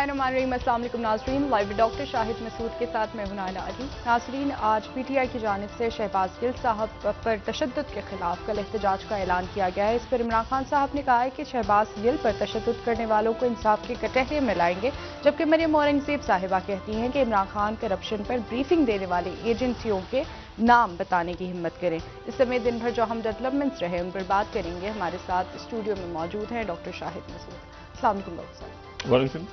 बिस्मिल्लाहिर्रहमानिर्रहीम। अस्सलाम वालेकुम नाज़रीन, लाइव डॉक्टर शाहिद मसूद के साथ मैं हूं नाइला अली। नाज़रीन, आज पीटीआई की जानिब से शहबाज गिल साहब पर तशद्दुद के खिलाफ कल एहतजाज का ऐलान किया गया है। इस पर इमरान खान साहब ने कहा है कि शहबाज गिल पर तशद्दुद करने वालों को इंसाफ के कटहरे में लाएंगे, जबकि मरियम औरंगज़ेब साहिबा कहती हैं कि इमरान खान करप्शन पर ब्रीफिंग देने वाली एजेंसियों के नाम बताने की हिम्मत करें। इस समय दिन भर जो हम डेवलपमेंट्स रहे उन पर बात करेंगे। हमारे साथ स्टूडियो में मौजूद हैं डॉक्टर शाहिद मसूद। अस्सलाम वालेकुम डॉक्टर साहब। वालेकुम।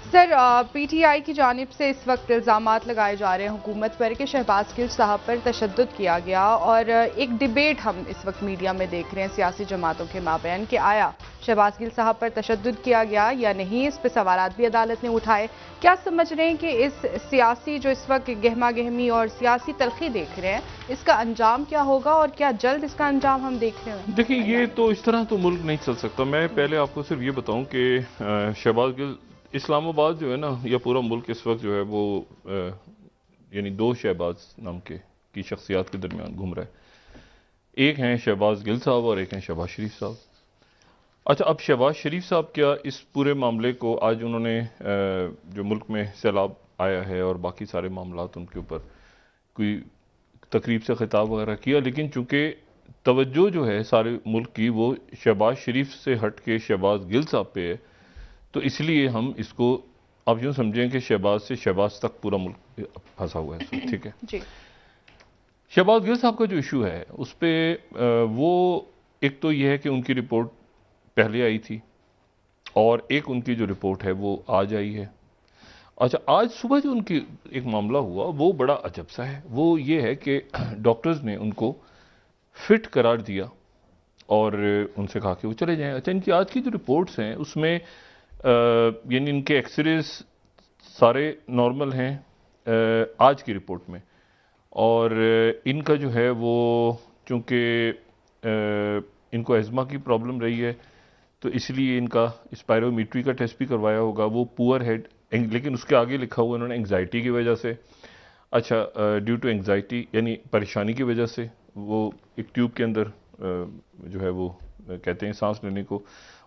सर, पीटीआई की जानिब से इस वक्त इल्ज़ामात लगाए जा रहे हैं हुकूमत पर कि शहबाज गिल साहब पर तशद्दुद किया गया, और एक डिबेट हम इस वक्त मीडिया में देख रहे हैं सियासी जमातों के माबैन कि आया शहबाज गिल साहब पर तशद्दुद किया गया या नहीं। इस पर सवालात भी अदालत ने उठाए। क्या समझ रहे हैं कि इस सियासी जो इस वक्त गहमा गहमी और सियासी तलखी देख रहे हैं, इसका अंजाम क्या होगा और क्या जल्द इसका अंजाम हम देख रहे हैं? देखिए, ये तो इस तरह तो मुल्क नहीं चल सकता। मैं पहले आपको सिर्फ ये बताऊं कि शहबाज गिल इस्लामाबाद जो है ना, या पूरा मुल्क इस वक्त जो है वो यानी दो शहबाज नाम की शख्सियात के दरमियान घूम रहा है। एक हैं शहबाज गिल साहब और एक हैं शहबाज शरीफ साहब। अच्छा, अब शहबाज शरीफ साहब क्या इस पूरे मामले को आज उन्होंने जो मुल्क में सैलाब आया है और बाकी सारे मामलात उनके ऊपर कोई तकरीब से खिताब वगैरह किया, लेकिन चूंकि तवज्जो जो है सारे मुल्क की वो शहबाज शरीफ से हट के शहबाज गिल साहब पे है, तो इसलिए हम इसको आप यूँ समझें कि शहबाज से शहबाज तक पूरा मुल्क फंसा हुआ है। ठीक है जी। शहबाज गिल साहब का जो इशू है उस पर वो एक तो ये है कि उनकी रिपोर्ट पहले आई थी और एक उनकी जो रिपोर्ट है वो आज आई है। अच्छा, आज सुबह जो उनकी एक मामला हुआ वो बड़ा अजब सा है। वो ये है कि डॉक्टर्स ने उनको फिट करार दिया और उनसे कहा कि वो चले जाएं। अच्छा, इनकी आज की जो रिपोर्ट्स हैं उसमें यानी इनके एक्सरेज सारे नॉर्मल हैं आज की रिपोर्ट में, और इनका जो है वो चूँकि इनको एज़मा की प्रॉब्लम रही है तो इसलिए इनका स्पायरोमीट्री का टेस्ट भी करवाया होगा। वो पुअर हेड, लेकिन उसके आगे लिखा हुआ उन्होंने एंग्जाइटी की वजह से। अच्छा, ड्यू टू एंग्जाइटी यानी परेशानी की वजह से वो एक ट्यूब के अंदर जो है वो कहते हैं सांस लेने को,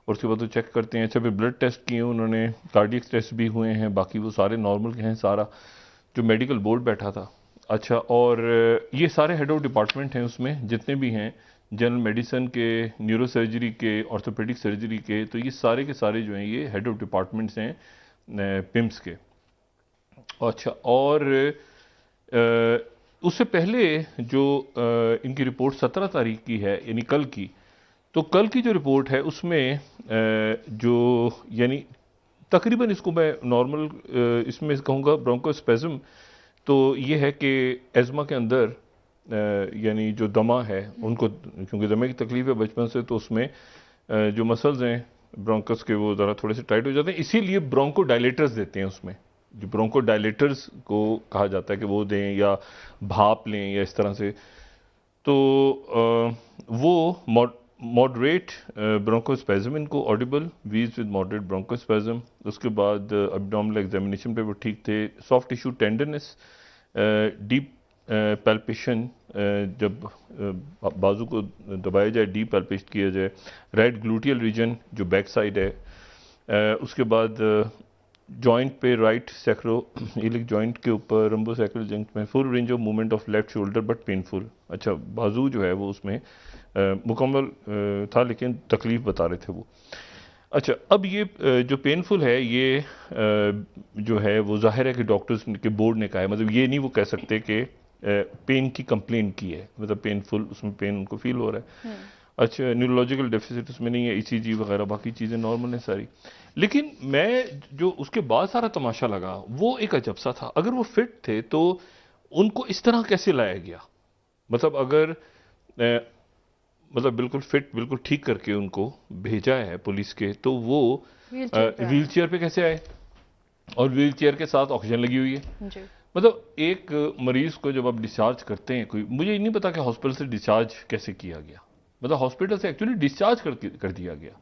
और उसके बाद वो चेक करते हैं। अच्छा, फिर ब्लड टेस्ट किए उन्होंने, कार्डियक टेस्ट भी हुए हैं, बाकी वो सारे नॉर्मल के हैं, सारा जो मेडिकल बोर्ड बैठा था। अच्छा, और ये सारे हेड ऑफ डिपार्टमेंट हैं उसमें जितने भी हैं, जनरल मेडिसिन के, न्यूरो सर्जरी के, ऑर्थोपेडिक सर्जरी के, तो ये सारे के सारे जो हैं ये हेड ऑफ डिपार्टमेंट्स हैं पिम्स के। अच्छा, और उससे पहले जो इनकी रिपोर्ट 17 तारीख की है यानी कल की, तो कल की जो रिपोर्ट है उसमें जो यानी तकरीबन इसको मैं नॉर्मल इसमें कहूँगा ब्रोंकोस्पेज़म, तो ये है कि एज़मा के अंदर यानी जो दमा है उनको, क्योंकि दमे की तकलीफ है बचपन से, तो उसमें जो मसल्स हैं ब्रोंकस के वो ज़रा थोड़े से टाइट हो जाते हैं, इसीलिए ब्रोंको डायलेटर्स देते हैं। उसमें जो ब्रोंको डायलेटर्स को कहा जाता है कि वो दें या भाप लें या इस तरह से, तो वो मॉडरेट ब्रोंकोस्पेज़म इनको ऑडिबल वीज विद मॉडरेट ब्रोंकोस्पेज़म। उसके बाद एब्डोमिनल एग्जामिनेशन पे वो ठीक थे। Soft tissue tenderness, deep palpation, जब बाजू को दबाया जाए, डीप पैल्पेट किया जाए, राइट ग्लूटियल रीजन जो बैक साइड है। उसके बाद जॉइंट पे राइट सैक्रो इलिक जॉइंट के ऊपर रंबोसैक्रल जंक्ट में full range of movement of left shoulder but painful. अच्छा, बाजू जो है वो उसमें मुकम्मल था लेकिन तकलीफ बता रहे थे वो। अच्छा, अब ये जो पेनफुल है ये जो है वो जाहिर है कि डॉक्टर्स के बोर्ड ने कहा है, मतलब ये नहीं वो कह सकते कि पेन की कंप्लेन की है, मतलब पेनफुल, उसमें पेन उनको फील हो रहा है। अच्छा, न्यूरोलॉजिकल डेफिसिट उसमें नहीं है, ईसीजी वगैरह बाकी चीज़ें नॉर्मल हैं सारी। लेकिन मैं जो उसके बाद सारा तमाशा लगा वो एक अजब सा था। अगर वो फिट थे तो उनको इस तरह कैसे लाया गया? मतलब अगर मतलब बिल्कुल फिट, बिल्कुल ठीक करके उनको भेजा है पुलिस के, तो वो व्हील चेयर पे कैसे आए? और व्हील चेयर के साथ ऑक्सीजन लगी हुई है जी। मतलब एक मरीज को जब आप डिस्चार्ज करते हैं, कोई, मुझे नहीं पता कि हॉस्पिटल से डिस्चार्ज कैसे किया गया, मतलब हॉस्पिटल से एक्चुअली डिस्चार्ज कर दिया गया।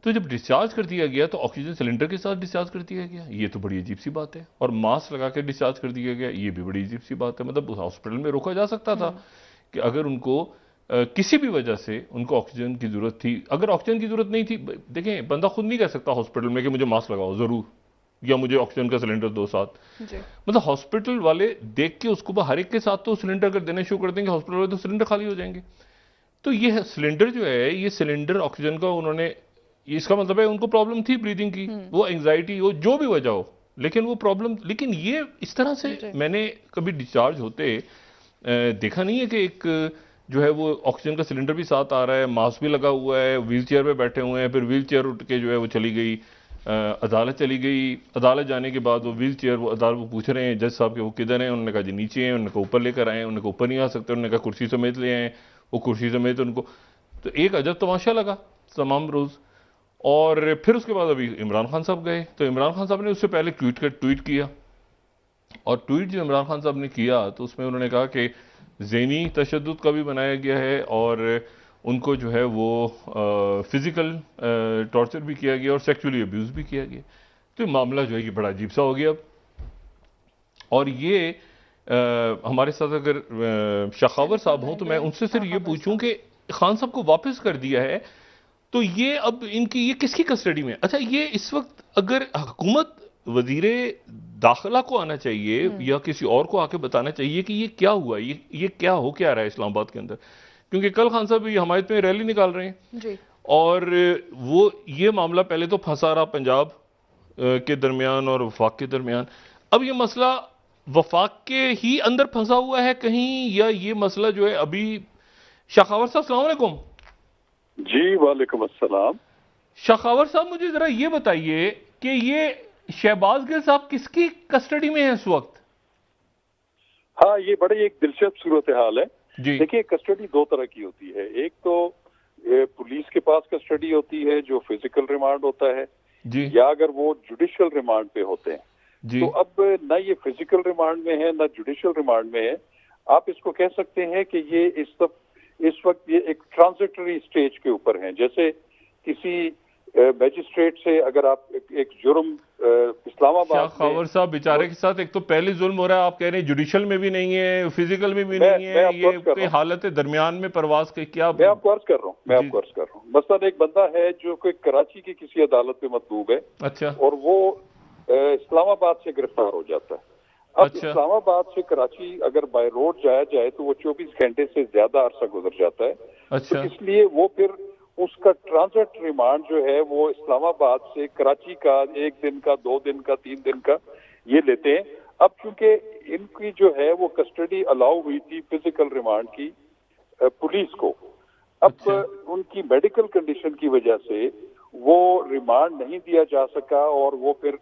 तो जब डिस्चार्ज कर दिया गया तो ऑक्सीजन सिलेंडर के साथ डिस्चार्ज कर दिया गया, ये तो बड़ी अजीब सी बात है। और मास्क लगा के डिस्चार्ज कर दिया गया, ये भी बड़ी अजीब सी बात है। मतलब उस हॉस्पिटल में रोका जा सकता था कि अगर उनको किसी भी वजह से उनको ऑक्सीजन की जरूरत थी, अगर ऑक्सीजन की जरूरत नहीं थी, देखें बंदा खुद नहीं कह सकता हॉस्पिटल में कि मुझे मास्क लगाओ जरूर, या मुझे ऑक्सीजन का सिलेंडर दो साथ। जी। मतलब हॉस्पिटल वाले देख के उसको हर एक के साथ तो सिलेंडर अगर देने शुरू कर देंगे, हॉस्पिटल वाले तो सिलेंडर खाली हो जाएंगे। तो ये सिलेंडर जो है, ये सिलेंडर ऑक्सीजन का उन्होंने, इसका मतलब है उनको प्रॉब्लम थी ब्रीदिंग की, वो एंग्जाइटी हो, जो भी वजह हो, लेकिन वो प्रॉब्लम, लेकिन ये इस तरह से मैंने कभी डिस्चार्ज होते देखा नहीं है कि एक जो है वो ऑक्सीजन का सिलेंडर भी साथ आ रहा है, मास्क भी लगा हुआ है, व्हील चेयर पे बैठे हुए हैं, फिर व्हील चेयर उठ के जो है वो चली गई, अदालत चली गई। अदालत जाने के बाद वो व्हील चेयर, वो अदालत वो पूछ रहे हैं जज साहब के वो किधर हैं, उन्होंने कहा जी नीचे हैं, उन्होंने कहा ऊपर लेकर आए, उन्होंने कहा ऊपर नहीं आ सकते, उन्होंने कहा कुर्सी समेत ले आए, वो कुर्सी समेत उनको, तो एक अजब तमाशा लगा तमाम रोज़। और फिर उसके बाद अभी इमरान खान साहब गए, तो इमरान खान साहब ने उससे पहले ट्वीट किया, और ट्वीट जो इमरान खान साहब ने किया तो उसमें उन्होंने कहा कि ज़हनी तशद्दुद का भी बनाया गया है और उनको जो है वो फिजिकल टॉर्चर भी किया गया और सेक्सुअली अब्यूज भी किया गया। तो मामला जो है कि बड़ा अजीब सा हो गया अब। और ये हमारे साथ अगर शखावर साहब हों तो मैं उनसे सिर्फ ये पूछूं कि खान साहब को वापस कर दिया है, तो ये अब इनकी ये किसकी कस्टडी में? अच्छा, ये इस वक्त अगर हुकूमत वजीरे दाखिला को आना चाहिए या किसी और को आके बताना चाहिए कि ये क्या हुआ, ये क्या हो क्या रहा है इस्लामाबाद के अंदर, क्योंकि कल खान साहब भी हमायत में रैली निकाल रहे हैं जी। और वो ये मामला पहले तो फंसा रहा पंजाब के दरमियान और वफाक के दरमियान, अब ये मसला वफाक के ही अंदर फंसा हुआ है कहीं, या ये मसला जो है अभी। शखावर साहब अस्सलाम वालेकुम। जी वालेकुम अस्सलाम। शखावर साहब मुझे जरा ये बताइए कि ये शहबाज गिल साहब किसकी कस्टडी में है इस वक्त? हाँ, ये बड़ी एक दिलचस्प सूरत हाल है। देखिए, कस्टडी दो तरह की होती है, एक तो पुलिस के पास कस्टडी होती है जो फिजिकल रिमांड होता है जी, या अगर वो जुडिशियल रिमांड पे होते हैं जी। तो अब ना ये फिजिकल रिमांड में है ना जुडिशियल रिमांड में है। आप इसको कह सकते हैं कि ये इस वक्त ये एक ट्रांजिटरी स्टेज के ऊपर है। जैसे किसी मैजिस्ट्रेट से अगर आप एक जुर्म इस्लामाबाद खबर साहब बेचारे के साथ एक तो पहले जुल्म हो रहा है, आप कह रहे हैं जुडिशियल में भी नहीं है, फिजिकल में भी नहीं है, ये कोई हालत दरमियान में परवाज के क्या? मैं आपको अर्ज कर रहा हूँ, मसलन एक बंदा है जो कोई कराची की किसी अदालत में मतलूब है, अच्छा, और वो इस्लामाबाद से गिरफ्तार हो जाता है। अब अच्छा। इस्लामाबाद से कराची अगर बाय रोड जाया जाए तो वो 24 घंटे से ज्यादा अरसा गुजर जाता है। अच्छा। तो इसलिए वो फिर उसका ट्रांजिट रिमांड जो है वो इस्लामाबाद से कराची का 1 दिन का, 2 दिन का, 3 दिन का ये लेते हैं। अब चूंकि इनकी जो है वो कस्टडी अलाउ हुई थी फिजिकल रिमांड की पुलिस को, अब अच्छा। उनकी मेडिकल कंडीशन की वजह से वो रिमांड नहीं दिया जा सका और वो फिर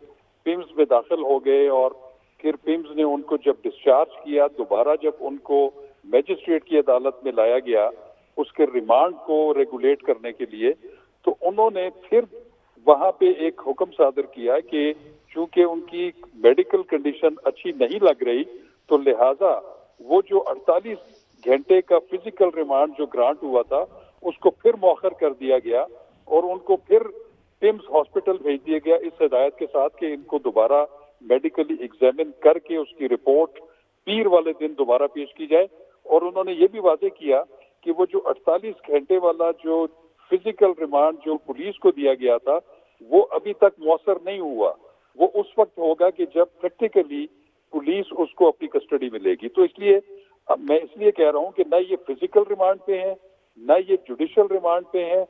पिम्स में दाखिल हो गए, और फिर पिम्स ने उनको जब डिस्चार्ज किया, दोबारा जब उनको मैजिस्ट्रेट की अदालत में लाया गया उसके रिमांड को रेगुलेट करने के लिए, तो उन्होंने फिर वहां पे एक हुक्म सादर किया कि चूंकि उनकी मेडिकल कंडीशन अच्छी नहीं लग रही तो लिहाजा वो जो 48 घंटे का फिजिकल रिमांड जो ग्रांट हुआ था उसको फिर मौखर कर दिया गया और उनको फिर पिम्स हॉस्पिटल भेज दिया गया इस हिदायत के साथ कि इनको दोबारा मेडिकली एग्जामिन करके उसकी रिपोर्ट पीर वाले दिन दोबारा पेश की जाए। और उन्होंने ये भी वादे किया कि वो जो 48 घंटे वाला जो फिजिकल रिमांड जो पुलिस को दिया गया था वो अभी तक मौसर नहीं हुआ, वो उस वक्त होगा कि जब प्रैक्टिकली पुलिस उसको अपनी कस्टडी में लेगी। तो इसलिए मैं इसलिए कह रहा हूं कि ना ये फिजिकल रिमांड पे है ना ये जुडिशियल रिमांड पे है,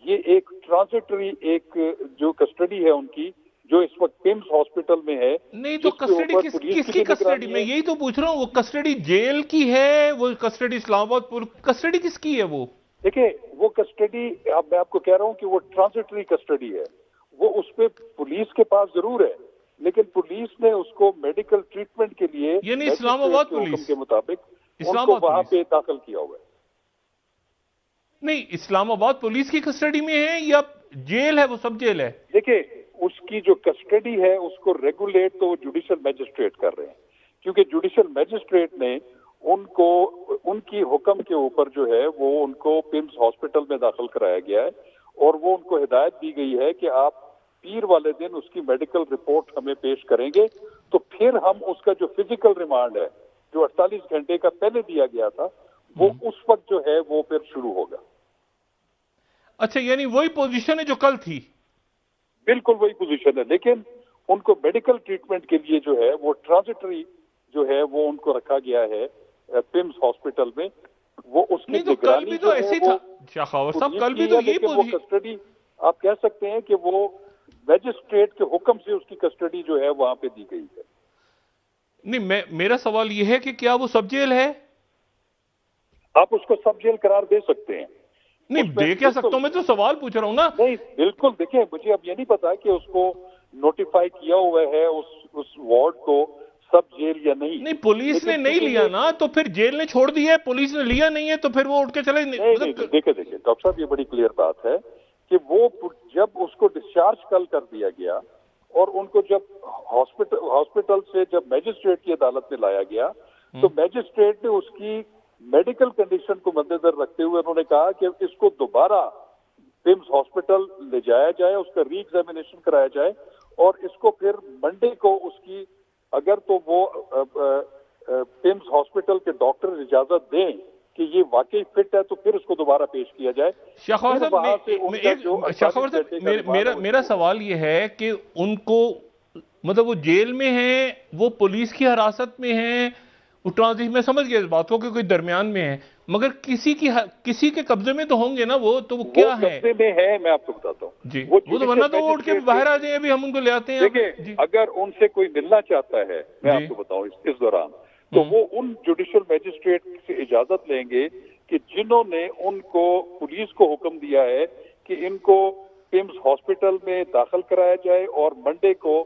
ये एक ट्रांजिटरी एक जो कस्टडी है उनकी जो इस वक्त पिम्स हॉस्पिटल में है। नहीं तो कस्टडी किसकी कस्टडी में, यही तो पूछ रहा हूँ, वो कस्टडी जेल की है, वो कस्टडी इस्लामाबाद कस्टडी किसकी है? वो देखिए वो कस्टडी मैं आपको कह रहा हूँ कि वो ट्रांजिटरी कस्टडी है, वो उस पे पुलिस के पास जरूर है लेकिन पुलिस ने उसको मेडिकल ट्रीटमेंट के लिए यानी इस्लामाबाद पुलिस के मुताबिक उनको वहां पे दाखिल किया हुआ है। नहीं, इस्लामाबाद पुलिस की कस्टडी में है या जेल है? वो सब जेल है। देखिए उसकी जो कस्टडी है उसको रेगुलेट तो जुडिशियल मैजिस्ट्रेट कर रहे हैं, क्योंकि जुडिशियल मैजिस्ट्रेट ने उनको उनकी हुक्म के ऊपर जो है वो उनको पिम्स हॉस्पिटल में दाखिल कराया गया है और वो उनको हिदायत दी गई है कि आप पीर वाले दिन उसकी मेडिकल रिपोर्ट हमें पेश करेंगे तो फिर हम उसका जो फिजिकल रिमांड है जो 48 घंटे का पहले दिया गया था वो उस वक्त जो है वो फिर शुरू होगा। अच्छा, यानी वही पोजीशन है जो कल थी? बिल्कुल वही पोजीशन है, लेकिन उनको मेडिकल ट्रीटमेंट के लिए जो है वो ट्रांजिटरी जो है वो उनको रखा गया है पिम्स हॉस्पिटल में। वो उसकी नहीं तो कल भी तो ऐसे ही था शाखावत साहब, कल भी तो यही पोजीशन कस्टडी आप कह सकते हैं कि वो मैजिस्ट्रेट के हुक्म से उसकी कस्टडी जो है वहां पे दी गई है। नहीं, मेरा सवाल यह है कि क्या वो सब जेल है? आप उसको सब जेल करार दे सकते हैं। नहीं दे क्या सकता हूं, मैं तो सवाल पूछ रहा हूं ना। नहीं बिल्कुल, देखिए मुझे अब ये नहीं पता कि उसको नोटिफाई किया हुआ है उस वार्ड को सब जेल या नहीं। नहीं पुलिस ने नहीं लिया ना, तो फिर जेल ने छोड़ दिया है, पुलिस ने लिया नहीं है तो फिर वो उठ के चले नहीं। देखिए डॉक्टर साहब, ये बड़ी क्लियर बात है कि वो जब उसको डिस्चार्ज कल कर दिया गया और उनको जब हॉस्पिटल से जब मैजिस्ट्रेट की अदालत में लाया गया तो मैजिस्ट्रेट ने उसकी मेडिकल कंडीशन को मद्देनजर रखते हुए उन्होंने कहा कि इसको दोबारा पिम्स हॉस्पिटल ले जाया जाए, उसका री एग्जामिनेशन कराया जाए और इसको फिर मंडे को उसकी अगर तो वो पिम्स हॉस्पिटल के डॉक्टर इजाजत दें कि ये वाकई फिट है तो फिर उसको दोबारा पेश किया जाए। मेरा सवाल ये है कि उनको मतलब वो जेल में है, वो पुलिस की हिरासत में है, वो ट्रांजिट में समझ गया इस बात को कि कोई दरमियान में है, मगर किसी के कब्जे में तो होंगे ना वो, तो वो क्या है? कब्जे में है, मैं आपको बताता हूँ जी। वो तो वरना तो उठ के बाहर आ जाए, अभी हम उनको ले आते हैं। देखिए अगर उनसे कोई मिलना चाहता है, मैं आपको बताऊं इस दौरान, तो वो उन जुडिशियल मैजिस्ट्रेट से इजाजत लेंगे कि जिन्होंने उनको पुलिस को हुक्म दिया है कि इनको पिम्स हॉस्पिटल में दाखिल कराया जाए और मंडे को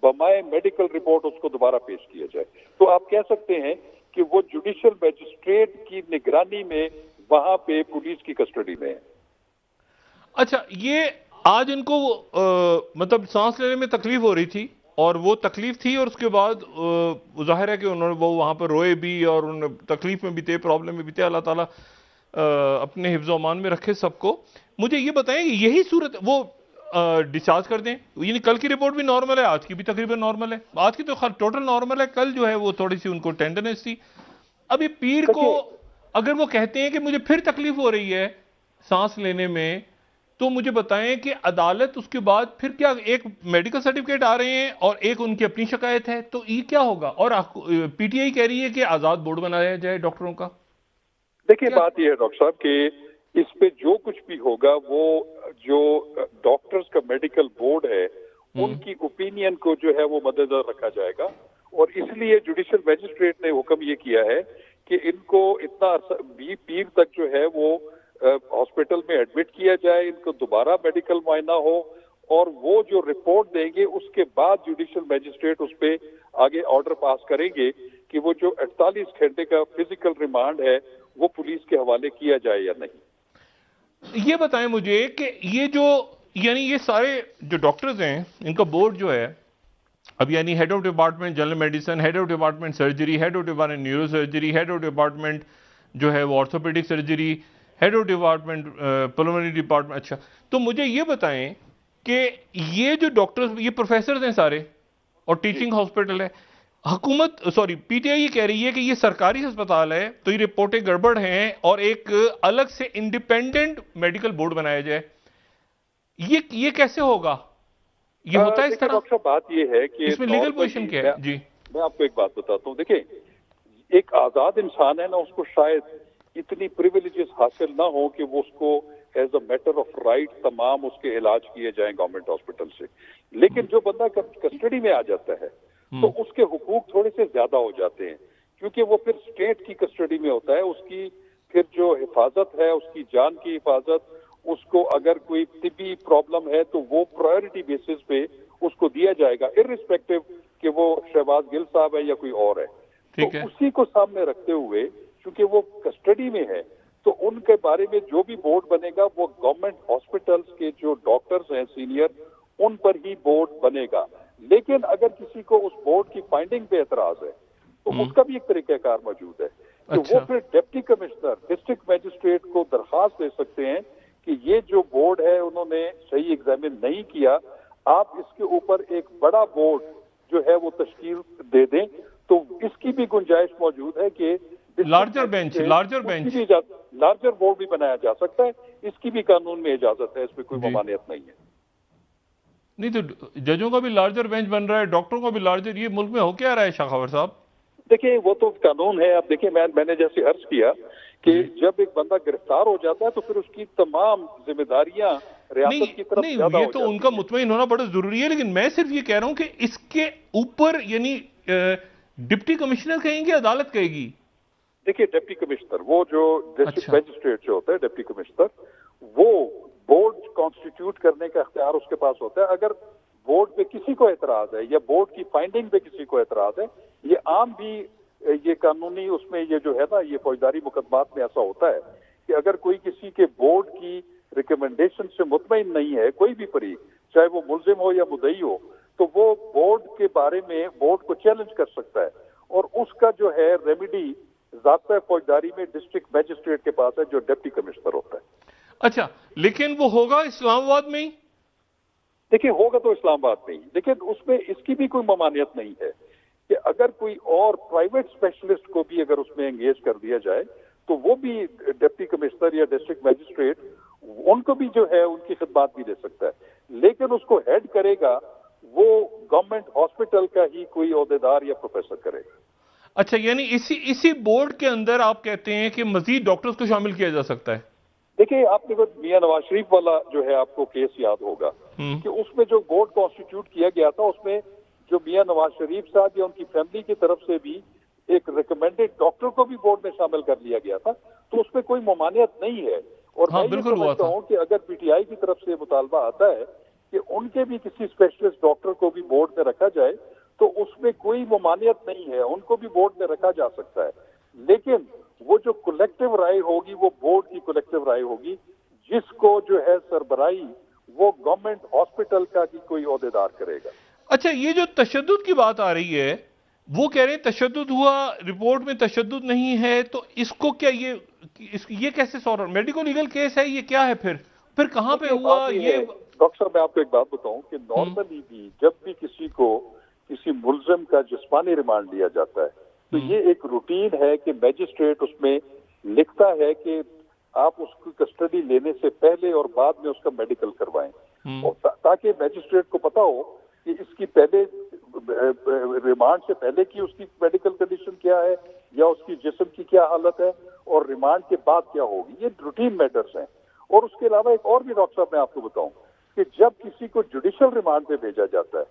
बमाए मेडिकल रिपोर्ट उसको दोबारा पेश किया जाए। तो आप कह सकते हैं कि वो जुडिशियल मैजिस्ट्रेट की निगरानी में वहां पे पुलिस की कस्टडी में है। अच्छा, ये आज इनको मतलब सांस लेने में तकलीफ हो रही थी और वो तकलीफ थी और उसके बाद जाहिर है कि उन्होंने वो वहां पर रोए भी और उन्होंने तकलीफ में भी थे, प्रॉब्लम में भी थे। अल्लाह ताला अपने हिफ्ज़ अमान में रखे सबको। मुझे ये बताएं यही सूरत वो डिस्चार्ज कर दें, यानी कल की रिपोर्ट भी नॉर्मल है, आज की भी तकरीबन नॉर्मल है, आज की तो टोटल नॉर्मल है, कल जो है वो थोड़ी सी उनको टेंडरनेस थी। अब ये पीर को अगर वो कहते हैं कि मुझे फिर तकलीफ हो रही है सांस लेने में, तो मुझे बताएं कि अदालत उसके बाद फिर क्या, एक मेडिकल सर्टिफिकेट आ रहे हैं और एक उनकी अपनी शिकायत है, तो ये क्या होगा? और पीटीआई कह रही है कि आजाद बोर्ड बनाया जाए डॉक्टरों का। देखिए बात यह है डॉक्टर साहब कि इस पे जो कुछ भी होगा वो जो डॉक्टर्स का मेडिकल बोर्ड है उनकी ओपिनियन को जो है वो मद्देनजर रखा जाएगा और इसलिए जुडिशियल मैजिस्ट्रेट ने हुक्म ये किया है कि इनको इतना 20 पीर तक जो है वो हॉस्पिटल में एडमिट किया जाए, इनको दोबारा मेडिकल मुआयना हो और वो जो रिपोर्ट देंगे उसके बाद जुडिशियल मैजिस्ट्रेट उस पर आगे ऑर्डर पास करेंगे कि वो जो 48 घंटे का फिजिकल रिमांड है वो पुलिस के हवाले किया जाए या नहीं। ये बताएं मुझे कि ये जो यानी ये सारे जो डॉक्टर्स हैं इनका बोर्ड जो है अब, यानी head of department general medicine, head of department surgery, head of department neuro surgery, head of department जो है वो orthopaedic surgery, head of department pulmonary department. अच्छा, तो मुझे ये बताएं कि ये जो डॉक्टर्स, ये प्रोफेसर हैं सारे और टीचिंग हॉस्पिटल है, हुकूमत सॉरी पीटीआई कह रही है कि ये सरकारी अस्पताल है तो ये रिपोर्टें गड़बड़ हैं और एक अलग से इंडिपेंडेंट मेडिकल बोर्ड बनाया जाए। ये कैसे होगा? ये होता है इस तरह? डॉक्टर बात ये है कि इसमें लीगल पोजीशन क्या है? जी मैं आपको एक बात बताता हूँ। देखिए एक आजाद इंसान है ना, उसको शायद इतनी प्रिविलेजेस हासिल ना हो कि वो उसको as a matter of right तमाम उसके इलाज किए जाएं गवर्नमेंट हॉस्पिटल से, लेकिन जो बंदा कस्टडी में आ जाता है तो उसके हुकूक थोड़े से ज्यादा हो जाते हैं क्योंकि वो फिर स्टेट की कस्टडी में होता है। उसकी फिर जो हिफाजत है, उसकी जान की हिफाजत, उसको अगर कोई तिब्बी प्रॉब्लम है तो वो प्रायोरिटी बेसिस पे उसको दिया जाएगा, इररिस्पेक्टिव कि वो शहबाज गिल साहब है या कोई और है। तो उसी को सामने रखते हुए क्योंकि वो कस्टडी में है तो उनके बारे में जो भी बोर्ड बनेगा वो गवर्नमेंट हॉस्पिटल्स के जो डॉक्टर्स हैं सीनियर, उन पर ही बोर्ड बनेगा। लेकिन अगर किसी को उस बोर्ड की फाइंडिंग पे एतराज है तो उसका भी एक तरीकाकार मौजूद है कि वो फिर डिप्टी कमिश्नर, डिस्ट्रिक्ट मैजिस्ट्रेट को दरखास्त दे सकते हैं कि ये जो बोर्ड है उन्होंने सही एग्जामिन नहीं किया, आप इसके ऊपर एक बड़ा बोर्ड जो है वो तश्कील दे दें। तो इसकी भी गुंजाइश मौजूद है कि लार्जर बोर्ड भी बनाया जा सकता है, इसकी भी कानून में इजाजत है, इसमें कोई ममानियत नहीं है। नहीं तो जजों का भी लार्जर बेंच बन रहा है, डॉक्टरों का भी लार्जर, ये मुल्क में हो क्या रहा है शाखावर साहब? देखिए वो तो कानून है। अब देखिए मैंने जैसे अर्ज किया कि जब एक बंदा गिरफ्तार हो जाता है तो फिर उसकी तमाम जिम्मेदारियां नहीं रियासत की तरफ नहीं, ज्यादा ये हो तो जाती उनका हैं। मुतमईन होना बड़ा जरूरी है, लेकिन मैं सिर्फ ये कह रहा हूं कि इसके ऊपर यानी डिप्टी कमिश्नर कहेंगे, अदालत कहेगी? देखिए डिप्टी कमिश्नर, वो जो डिस्ट्रिक्ट अच्छा मजिस्ट्रेट जो होता है डिप्टी कमिश्नर, वो बोर्ड कॉन्स्टिट्यूट करने का अख्तियार उसके पास होता है। अगर बोर्ड पे किसी को एतराज है या बोर्ड की फाइंडिंग पे किसी को एतराज है, ये आम भी ये कानूनी उसमें ये जो है ना, ये फौजदारी मुकदमात में ऐसा होता है कि अगर कोई किसी के बोर्ड की रिकमेंडेशन से मुतमईन नहीं है, कोई भी फरीक, चाहे वो मुलजिम हो या मुदई हो, तो वो बोर्ड के बारे में बोर्ड को चैलेंज कर सकता है और उसका जो है रेमेडी ज़ाब्ता फौजदारी में डिस्ट्रिक्ट मजिस्ट्रेट के पास है, जो डिप्टी कमिश्नर होता है। अच्छा, लेकिन वो होगा इस्लामाबाद में ही? देखिए होगा तो इस्लामाबाद में ही, लेकिन उसमें इसकी भी कोई ममानियत नहीं है कि अगर कोई और प्राइवेट स्पेशलिस्ट को भी अगर उसमें एंगेज कर दिया जाए तो वो भी डिप्टी कमिश्नर या डिस्ट्रिक्ट मजिस्ट्रेट उनको भी जो है उनकी खिदमत भी दे सकता है, लेकिन उसको हेड करेगा वो गवर्नमेंट हॉस्पिटल का ही कोई ओहदेदार या प्रोफेसर करेगा। अच्छा, यानी इसी बोर्ड के अंदर आप कहते हैं कि मजीद डॉक्टर्स को शामिल किया जा सकता है? देखिए आपने वो मियां नवाज शरीफ वाला जो है आपको केस याद होगा कि उसमें जो बोर्ड कॉन्स्टिट्यूट किया गया था, उसमें जो मियां नवाज शरीफ साहब या उनकी फैमिली की तरफ से भी एक रिकमेंडेड डॉक्टर को भी बोर्ड में शामिल कर लिया गया था, तो उसमें कोई ममानियत नहीं है। और हाँ, मैं ये समझता हूँ कि अगर पीटीआई की तरफ से मुतालबा आता है कि उनके भी किसी स्पेशलिस्ट डॉक्टर को भी बोर्ड में रखा जाए, तो उसमें कोई ममानियत नहीं है, उनको भी बोर्ड में रखा जा सकता है। लेकिन वो जो कलेक्टिव राय होगी वो बोर्ड की कलेक्टिव राय होगी, जिसको जो है सरबराही वो गवर्नमेंट हॉस्पिटल का ही कोई ओहदेदार करेगा। अच्छा, ये जो तशद्दुद की बात आ रही है, वो कह रहे हैं तशद्दुद हुआ, रिपोर्ट में तशद्दुद नहीं है, तो इसको क्या ये कैसे सॉल्व? मेडिको लीगल केस है, ये क्या है फिर कहां पे हुआ ये? डॉक्टर साहब मैं आपको एक बात बताऊं कि नॉर्मली भी जब भी किसी को किसी मुलजिम का जिस्मानी रिमांड लिया जाता है तो ये एक रूटीन है कि मैजिस्ट्रेट उसमें लिखता है कि आप उसकी कस्टडी लेने से पहले और बाद में उसका मेडिकल करवाएं, और ताकि मैजिस्ट्रेट को पता हो कि इसकी पहले रिमांड से पहले की उसकी मेडिकल कंडीशन क्या है या उसकी जिस्म की क्या हालत है और रिमांड के बाद क्या होगी। ये रूटीन मैटर्स हैं। और उसके अलावा एक और भी डॉक्टर साहब मैं आपको बताऊं कि जब किसी को जुडिशियल रिमांड पे भेजा जाता है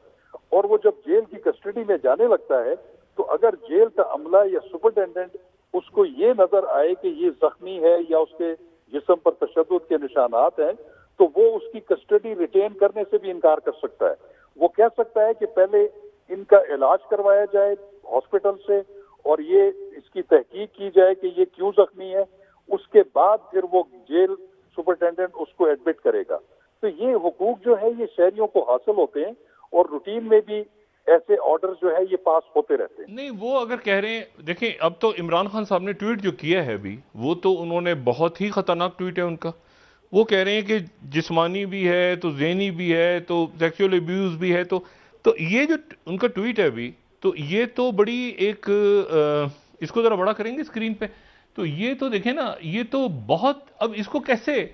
और वो जब जेल की कस्टडी में जाने लगता है, तो अगर जेल का अमला या सुपरिटेंडेंट उसको ये नजर आए कि ये जख्मी है या उसके जिस्म पर तशद्दुद के निशानात हैं, तो वो उसकी कस्टडी रिटेन करने से भी इनकार कर सकता है। वो कह सकता है कि पहले इनका इलाज करवाया जाए हॉस्पिटल से और ये इसकी तहकीक की जाए कि ये क्यों जख्मी है, उसके बाद फिर वो जेल सुपरिटेंडेंट उसको एडमिट करेगा। तो ये हुकूक जो है ये शहरियों को हासिल होते हैं और रूटीन में भी ऐसे ऑर्डर जो है ये पास होते रहते हैं। नहीं, वो अगर कह रहे हैं, देखें अब तो इमरान खान साहब ने ट्वीट जो किया है अभी, वो तो उन्होंने बहुत ही खतरनाक ट्वीट है उनका। वो कह रहे हैं कि जिस्मानी भी है तो ज़हनी भी है तो सेक्सुअल अब्यूज़ भी है, तो ये जो उनका ट्वीट है अभी, तो ये तो बड़ी एक इसको ज़रा बड़ा करेंगे स्क्रीन पे, तो ये तो देखें ना, ये तो बहुत, अब इसको कैसे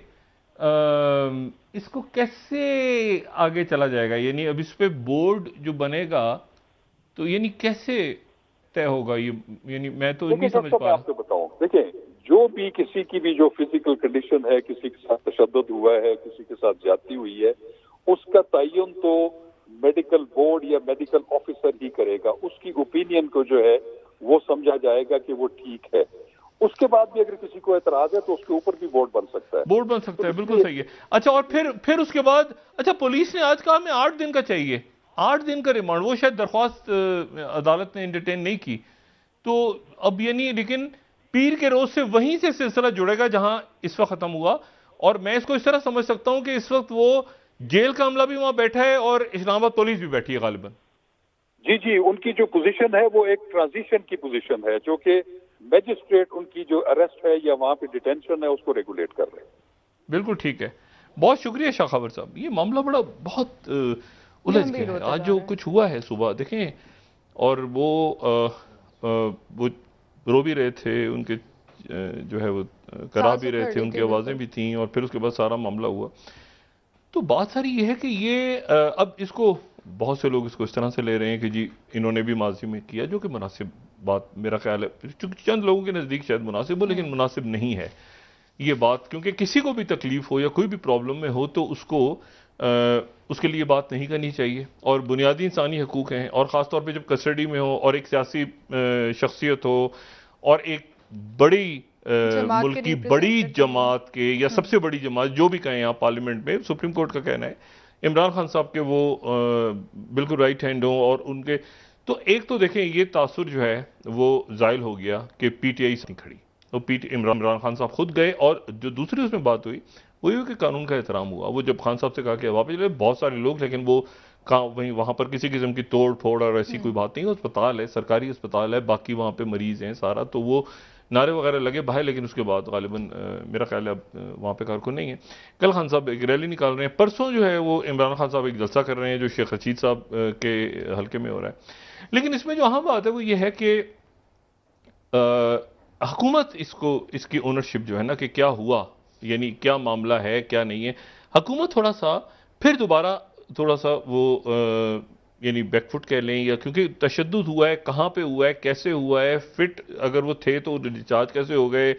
आगे चला जाएगा? यानी अब इस पे बोर्ड जो बनेगा तो यानी कैसे तय होगा ये? यानी मैं तो नहीं समझ पा रहा। आपको बताऊं, देखिए जो भी किसी की भी जो फिजिकल कंडीशन है, किसी के साथ तशद्दुद हुआ है, किसी के साथ ज्यादती हुई है, उसका तयन तो मेडिकल बोर्ड या मेडिकल ऑफिसर ही करेगा। उसकी ओपिनियन को जो है वो समझा जाएगा कि वो ठीक है। उसके बाद भी अगर किसी को एतराज है तो उसके ऊपर भी बोर्ड बन सकता है। बोर्ड बन सकता है, बिल्कुल सही है। अच्छा, और फिर उसके बाद, अच्छा पुलिस ने आज कहा हमें 8 दिन का चाहिए, 8 दिन का रिमांड, वो शायद दरख्वास्त अदालत ने एंटरटेन नहीं की, तो अब यानी लेकिन पीर के रोज से वहीं से सिलसिला जुड़ेगा जहां इस वक्त खत्म हुआ। और मैं इसको इस तरह समझ सकता हूं कि इस वक्त वो जेल का अमला भी वहां बैठा है और इस्लामाबाद पुलिस भी बैठी है गालिबन। जी, उनकी जो पोजीशन है वो एक ट्रांजिशन की पोजीशन है, जो कि मैजिस्ट्रेट उनकी जो अरेस्ट है या वहां पे डिटेंशन है उसको रेगुलेट कर रहे हैं। बिल्कुल ठीक है, बहुत शुक्रिया शाखावर साहब। ये मामला बड़ा बहुत उलझ गया है। आज जो कुछ हुआ है सुबह देखें, और वो रो भी रहे थे, उनके जो है वो करा भी रहे थे, उनकी आवाज़ें भी थीं, और फिर उसके बाद सारा मामला हुआ। तो बात सारी ये है कि ये अब इसको बहुत से लोग इसको इस तरह से ले रहे हैं कि जी इन्होंने भी माजी में किया, जो कि मुनासिब बात मेरा ख्याल है, चूंकि चंद लोगों के नज़दीक शायद मुनासिब हो, लेकिन मुनासिब नहीं है ये बात, क्योंकि किसी को भी तकलीफ हो या कोई भी प्रॉब्लम में हो तो उसको उसके लिए बात नहीं करनी चाहिए। और बुनियादी इंसानी हकूक़ हैं, और ख़ास तौर पे जब कस्टडी में हो और एक सियासी शख्सियत हो और एक बड़ी मुल्क की बड़ी जमात के या सबसे बड़ी जमात जो भी कहें आप पार्लियामेंट में, सुप्रीम कोर्ट का कहना है इमरान खान साहब के वो बिल्कुल राइट हैंड हो और उनके, तो एक तो देखें ये तासुर जो है वो ज़ायल हो गया कि पीटीआई से नहीं खड़ी, तो इमरान खान साहब खुद गए। और जो दूसरी उसमें बात हुई वो ये कि कानून का एहतराम हुआ। वो जब खान साहब से कहा कि वापस चले, बहुत सारे लोग, लेकिन वो वहाँ पर किसी किस्म की तोड़ फोड़ और ऐसी कोई बात नहीं है, अस्पताल है, सरकारी अस्पताल है, बाकी वहाँ पे मरीज हैं सारा, तो वो नारे वगैरह लगे बाहर, लेकिन उसके बाद गालिबन मेरा ख्याल है अब वहाँ पे कारकुन नहीं है। कल खान साहब एक रैली निकाल रहे हैं, परसों जो है वो इमरान खान साहब एक जलसा कर रहे हैं जो शेख रशीद साहब के हल्के में हो रहा है। लेकिन इसमें जो अहम बात है वो ये है कि हुकूमत इसकी ओनरशिप जो है ना कि क्या हुआ, यानी क्या मामला है क्या नहीं है, हुकूमत थोड़ा सा फिर दोबारा थोड़ा सा वो यानी बैकफुट कह लें, या क्योंकि तशद्दुद हुआ है, कहाँ पे हुआ है, कैसे हुआ है, फिट अगर वो थे तो डिस्चार्ज कैसे हो गए,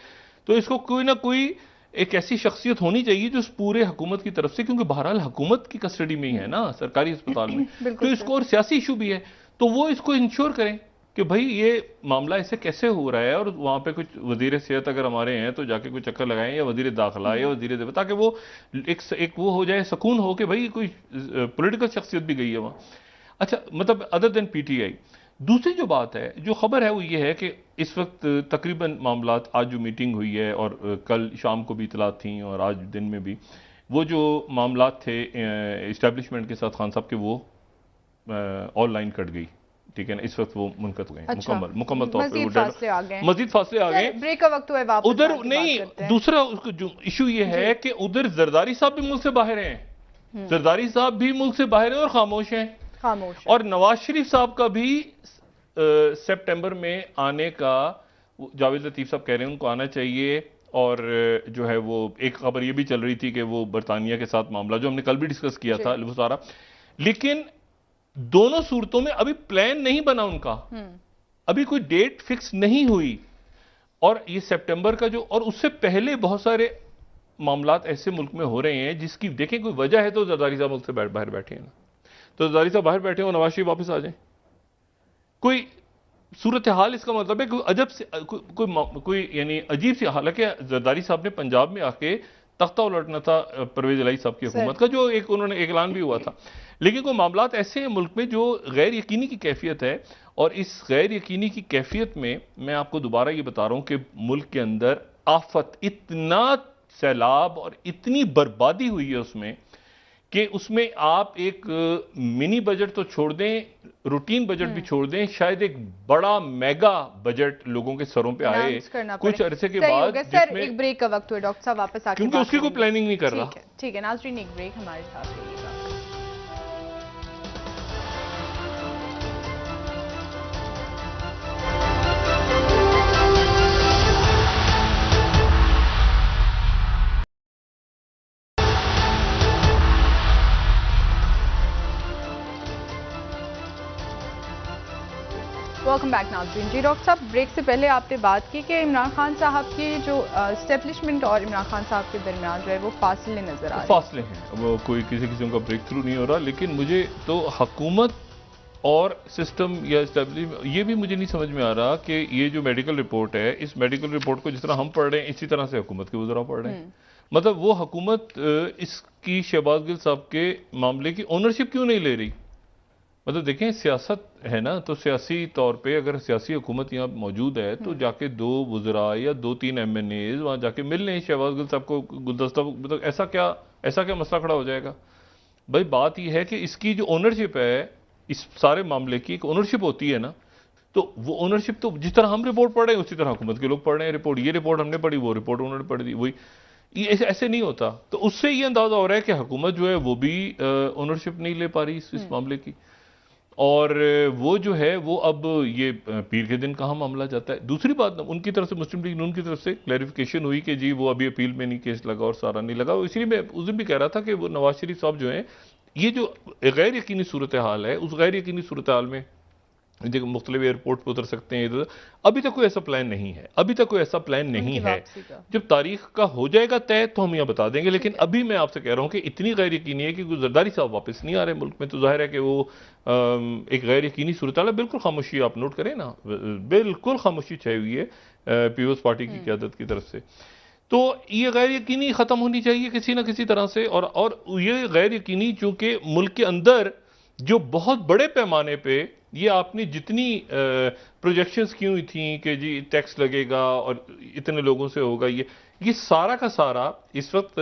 तो इसको कोई ना कोई एक ऐसी शख्सियत होनी चाहिए जो उस पूरे हुकूमत की तरफ से, क्योंकि बहरहाल हुकूमत की कस्टडी में ही है ना सरकारी अस्पताल में, तो इसको और सियासी इशू भी है, तो वो इसको इंश्योर करें कि भाई ये मामला ऐसे कैसे हो रहा है। और वहाँ पे कुछ वजीर सेहत अगर हमारे हैं तो जाके कोई चक्कर लगाएं, या वजीर दाखिला या वजीर, ताकि वो एक वो हो जाए, सुकून हो कि भाई कोई पॉलिटिकल शख्सियत भी गई है वहाँ। अच्छा, मतलब अदर देन पीटीआई। दूसरी जो बात है, जो खबर है वो ये है कि इस वक्त तकरीबन मामलात, आज जो मीटिंग हुई है और कल शाम को भी इतलात थी और आज दिन में भी, वो जो मामलात थे इस्टेब्लिशमेंट के साथ खान साहब के, वो ऑनलाइन कट गई, ठीक है ना, इस वक्त वो मुनकत हो गए। अच्छा, मुकम्मल तौर पे मजीद फासले आ गए, ब्रेक का वक्त हुआ है उधर नहीं। दूसरा जो इशू ये है कि उधर जरदारी साहब भी मुल्क से बाहर हैं, जरदारी साहब भी मुल्क से बाहर हैं और खामोश हैं, और नवाज शरीफ साहब का भी सितंबर में आने का, जावेद लतीफ साहब कह रहे हैं उनको आना चाहिए। और जो है वो एक खबर ये भी चल रही थी कि वो बरतानिया के साथ मामला, जो हमने कल भी डिस्कस किया था, वो सारा, लेकिन दोनों सूरतों में अभी प्लान नहीं बना उनका, अभी कोई डेट फिक्स नहीं हुई। और ये सितंबर का जो, और उससे पहले बहुत सारे मामलात ऐसे मुल्क में हो रहे हैं जिसकी देखें कोई वजह है, तो जरदारी साहब मुल्क से बाहर बैठे हैं ना, तो जरदारी साहब बाहर बैठे हो, नवाज शरीफ वापस आ जाए, कोई सूरत हाल, इसका मतलब है कोई अजब से कोई यानी अजीब सी, हालांकि जरदारी साहब ने पंजाब में आके तख्ता उलटना था परवेज इलाही साहब की हुकूमत का, जो एक उन्होंने ऐलान भी हुआ था, लेकिन कोई मामलात ऐसे हैं मुल्क में जो गैर यकीनी की कैफियत है। और इस गैर यकीनी की कैफियत में मैं आपको दोबारा ये बता रहा हूं कि मुल्क के अंदर आफत, इतना सैलाब और इतनी बर्बादी हुई है उसमें कि उसमें आप एक मिनी बजट तो छोड़ दें, रूटीन बजट भी छोड़ दें, शायद एक बड़ा मेगा बजट लोगों के सरों पे आए कुछ अरसे के बाद। सर एक ब्रेक का वक्त हुआ, डॉक्टर साहब वापस आके, क्योंकि उसकी कोई प्लानिंग नहीं कर रहा। ठीक है नाज़रीन, एक ब्रेक हमारे साथ रहिएगा। वेलकम बैक नाज़रीन। जी डॉक्टर साहब, ब्रेक से पहले आपने बात की कि इमरान खान साहब की जो एस्टेब्लिशमेंट और इमरान खान साहब के दरमियान जो है वो फासले नजर आ रहे हैं। फासले हैं, वो कोई किसी किस्म का ब्रेक थ्रू नहीं हो रहा, लेकिन मुझे तो हुकूमत और सिस्टम या एस्टेब्लिशमेंट, ये भी मुझे नहीं समझ में आ रहा कि ये जो मेडिकल रिपोर्ट है, इस मेडिकल रिपोर्ट को जिस तरह हम पढ़ रहे हैं इसी तरह से हुकूमत के वज़रा पढ़ रहे हैं। मतलब वो हुकूमत इसकी शहबाज गिल साहब के मामले की ओनरशिप क्यों नहीं ले रही? मतलब देखें, सियासत है ना, तो सियासी तौर पे अगर सियासी हुकूमत यहाँ मौजूद है तो जाके 2 वज़रा या 2-3 MNAs वहाँ जाके मिल लें शहबाज गिल साहब को, गुलदस्ता, मतलब ऐसा क्या मसला खड़ा हो जाएगा? भाई बात यह है कि इसकी जो ओनरशिप है, इस सारे मामले की एक ओनरशिप होती है ना, तो वो ओनरशिप तो जिस तरह हम रिपोर्ट पढ़ रहे हैं उसी तरह हुकूमत के लोग पढ़ रहे हैं रिपोर्ट। ये रिपोर्ट हमने पढ़ी, वो रिपोर्ट उन्होंने पढ़ दी, वही, ये ऐसे नहीं होता। तो उससे ये अंदाजा हो रहा है कि हुकूमत जो है वो भी ओनरशिप नहीं ले पा रही इस मामले की। और वो जो है वो अब ये पीर के दिन कहाँ मामला जाता है। दूसरी बात, उनकी तरफ से मुस्लिम लीग नून की तरफ से क्लैरिफिकेशन हुई कि जी वो अभी अपील में नहीं केस लगा और सारा नहीं लगा। इसलिए मैं उस दिन भी कह रहा था कि वो नवाज शरीफ साहब जो हैं, ये जो गैर यकीनी सूरत हाल है, उस गैर यकीनी सूरत हाल में देखो मुख्तलिफ एयरपोर्ट पर उतर सकते हैं इधर, अभी तक कोई ऐसा प्लान नहीं है, अभी तक कोई ऐसा प्लान नहीं है। जब तारीख का हो जाएगा तय तो हम यहाँ बता देंगे, लेकिन अभी मैं आपसे कह रहा हूँ कि इतनी गैर यकीनी है कि जरदारी साहब वापस नहीं आ रहे मुल्क में, तो जाहिर है कि वो एक गैर यकीनी सूरत हाल है। बिल्कुल खामोशी आप नोट करें ना, बिल्कुल खामोशी छाई हुई है पीपल्स पार्टी की क़यादत की तरफ से। तो ये गैर यकीनी ख़त्म होनी चाहिए किसी ना किसी तरह से, और ये गैर यकीनी चूंकि मुल्क के अंदर जो बहुत बड़े पैमाने पे ये आपने जितनी प्रोजेक्शंस की हुई थी कि जी टैक्स लगेगा और इतने लोगों से होगा, ये सारा का सारा इस वक्त